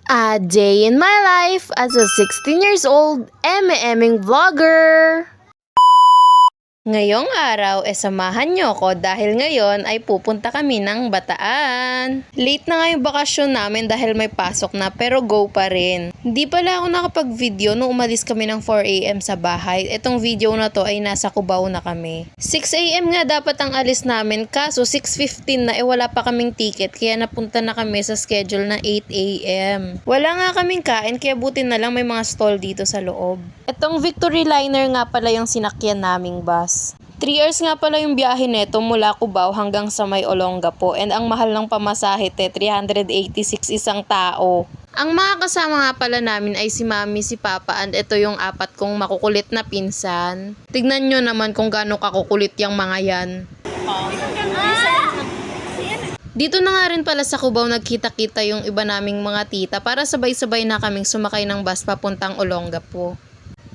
A day in my life as a 16 years old eme-eming vlogger. Ngayong araw, samahan nyo ko dahil ngayon ay pupunta kami ng Bataan. Late na nga yung bakasyon namin dahil may pasok na pero go pa rin. Hindi pala ako nakapag-video nung umalis kami ng 4 AM sa bahay. Itong video na to ay nasa Cubao na kami. 6 AM nga dapat ang alis namin kaso 6:15 na wala pa kaming ticket kaya napunta na kami sa schedule na 8 AM. Wala nga kaming kain kaya buti na lang may mga stall dito sa loob. Itong Victory Liner nga pala yung sinakyan naming bus. 3 hours nga pala yung biyahe neto mula Cubao hanggang sa may Olongapo and ang mahal ng pamasahe 386 isang tao. Ang mga kasama nga pala namin ay si Mami, si Papa and ito yung 4 kong makukulit na pinsan. Tignan nyo naman kung gaano kakukulit yung mga yan. Dito na nga rin pala sa Cubao nagkita-kita yung iba naming mga tita para sabay-sabay na kaming sumakay ng bus papuntang Olongapo.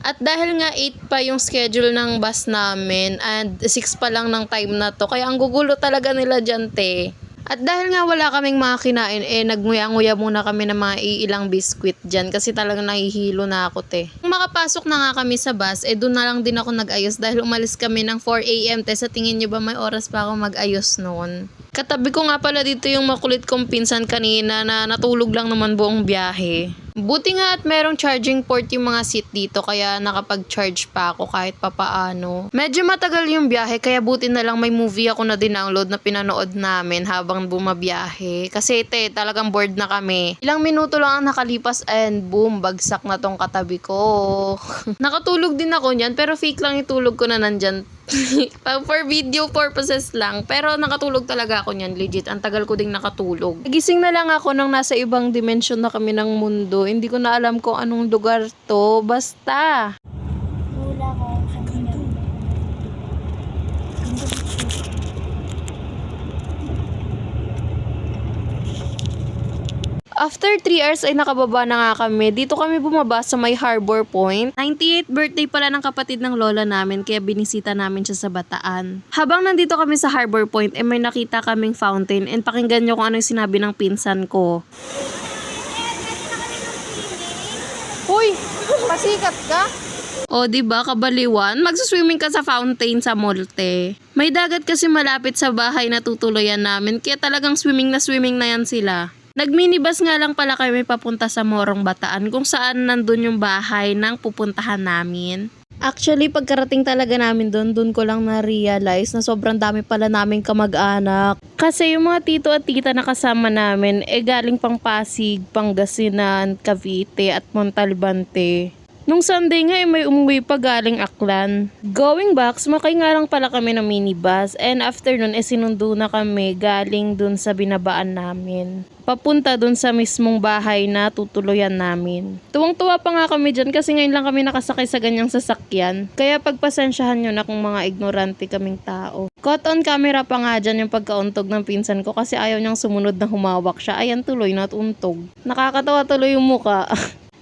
At dahil nga 8 pa yung schedule ng bus namin and 6 pa lang ng time na to, kaya ang gugulo talaga nila dyan, te. At dahil nga wala kaming mga kinain, nagnguya-nguya muna kami ng mga iilang biskwit dyan kasi talagang nahihilo na ako, te. Kung makapasok na nga kami sa bus, doon na lang din ako nag-ayos dahil umalis kami ng 4 AM, te. Sa tingin nyo ba may oras pa ako mag-ayos noon? Katabi ko nga pala dito yung makulit kong pinsan kanina na natulog lang naman buong biyahe. Buti nga at merong charging port yung mga seat dito kaya nakapag-charge pa ako kahit papaano. Medyo matagal yung biyahe kaya buti na lang may movie ako na dinownload na pinanood namin habang bumabiyahe. Kasi talagang bored na kami. Ilang minuto lang ang nakalipas and boom, bagsak na tong katabi ko. Nakatulog din ako niyan pero fake lang itulog ko na nandyan. For video purposes lang. Pero nakatulog talaga ako niyan. Legit, ang tagal ko ding nakatulog. Nagising na lang ako nang nasa ibang dimension na kami ng mundo. Hindi ko na alam kung anong lugar to. Basta. Wala ko. After 3 hours ay nakababa na nga kami. Dito kami bumaba sa may Harbor Point. 98th birthday pala ng kapatid ng lola namin kaya binisita namin siya sa Bataan. Habang nandito kami sa Harbor Point may nakita kaming fountain and pakinggan nyo kung anong sinabi ng pinsan ko. Uy! Pasikat ka? O, diba, kabaliwan? Magsaswimming ka sa fountain sa Molte. May dagat kasi malapit sa bahay na tutuluyan namin kaya talagang swimming na yan sila. Nag-minibus nga lang pala kami papunta sa Morong Bataan kung saan nandun yung bahay ng pupuntahan namin. Actually, pagkarating talaga namin doon ko lang na-realize na sobrang dami pala naming kamag-anak. Kasi yung mga tito at tita na kasama namin, galing pang Pasig, Pangasinan, Cavite at Montalbante. Nung Sunday nga may umuwi pa galing Aklan. Going back, sumakay nga lang pala kami ng minibus and after nun sinundo na kami galing dun sa binabaan namin. Papunta dun sa mismong bahay na tutuluyan namin. Tuwang-tuwa pa nga kami dyan kasi ngayon lang kami nakasakay sa ganyang sasakyan. Kaya pagpasensyahan nyo na kung mga ignorante kaming tao. Caught on camera pa nga dyan yung pagkauntog ng pinsan ko kasi ayaw niyang sumunod na humawak siya. Ayan tuloy na untog. Nakakatawa tuloy yung muka.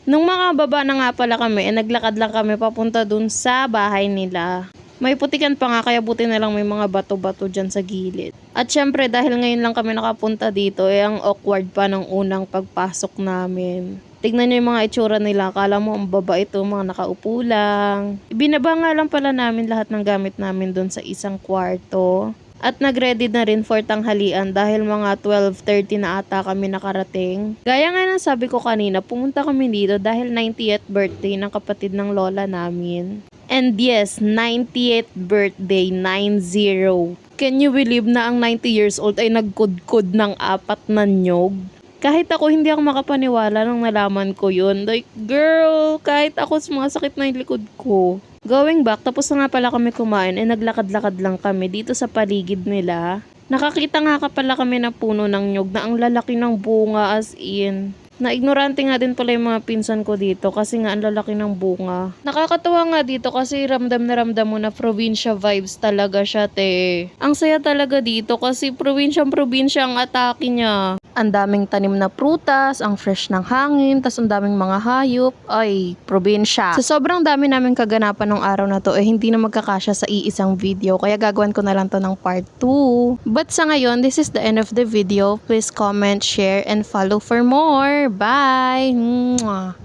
Nung mga baba na nga pala kami, naglakad lang kami papunta dun sa bahay nila. May putikan pa nga kaya buti na lang may mga bato-bato dyan sa gilid. At syempre dahil ngayon lang kami nakapunta dito, ang awkward pa ng unang pagpasok namin. Tignan nyo yung mga itsura nila, akala mo ang baba ito, mga nakaupo lang. Ibinaba nga lang pala namin lahat ng gamit namin dun sa isang kwarto. At nag-ready na rin for tanghalian dahil mga 12:30 na ata kami nakarating. Gaya nga ng sabi ko kanina, pumunta kami dito dahil 90th birthday ng kapatid ng lola namin. And yes, 90th birthday, 90. Can you believe na ang 90 years old ay nagkudkod ng 4 na nyog? Kahit ako, hindi ako makapaniwala nung nalaman ko yun. Like, girl, kahit ako sumasakit na yung likod ko. Going back, tapos na nga pala kami kumain, naglakad-lakad lang kami dito sa paligid nila. Nakakita nga pala kami ng puno ng nyog na ang lalaki ng bunga as in. Na-ignorante nga din pala yung mga pinsan ko dito kasi nga ang lalaki ng bunga. Nakakatawa nga dito kasi ramdam na ramdam mo na probinsya vibes talaga siya, te. Ang saya talaga dito kasi probinsyang-probinsya ang atake niya. Ang daming tanim na prutas, ang fresh ng hangin, tas ang daming mga hayop. Ay, probinsya. Sa sobrang dami namin kaganapan ng araw na to, hindi na magkakasya sa iisang video. Kaya gagawin ko na lang to ng part 2. But sa ngayon, this is the end of the video. Please comment, share, and follow for more. Bye! Mwah!